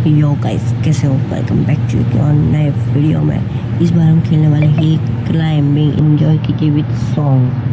Yo guys, कैसे हो? Welcome back to एक और नए वीडियो में। इस बार हम खेलने वाले हैं क्लाइंबिंग। एंजॉय कीजिए विद सॉन्ग।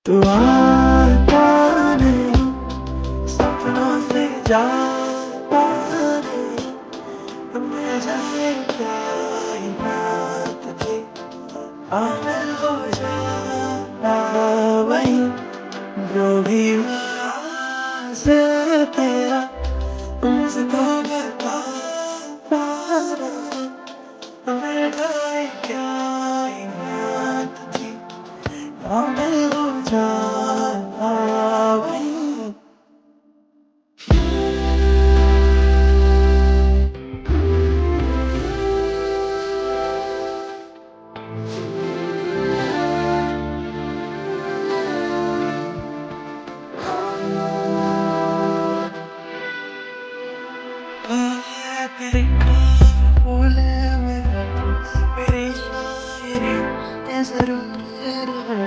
तू आता नहीं, सपनों से जाता नहीं, मैं जाने क्या ही बात थी, आमिर हो जाता वही जो भी हुआ से तेरा, मुझको बताता नहीं, मैं जाने क्या ही बात थी, आमिर हो जाता वही। तेरी बोले में मेरी शायरी ये जरूर है,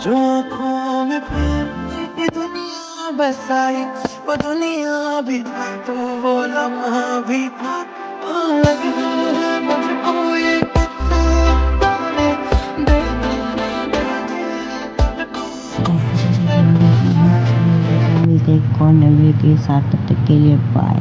जो आँखों में फिर दुनिया बसाई, वो दुनिया भी था तो वो लम्हा भी था, वो लगता है मुझको ये ताने मिलते हैं एक और नए वीडियो के साथ। तब तक के लिए बाय।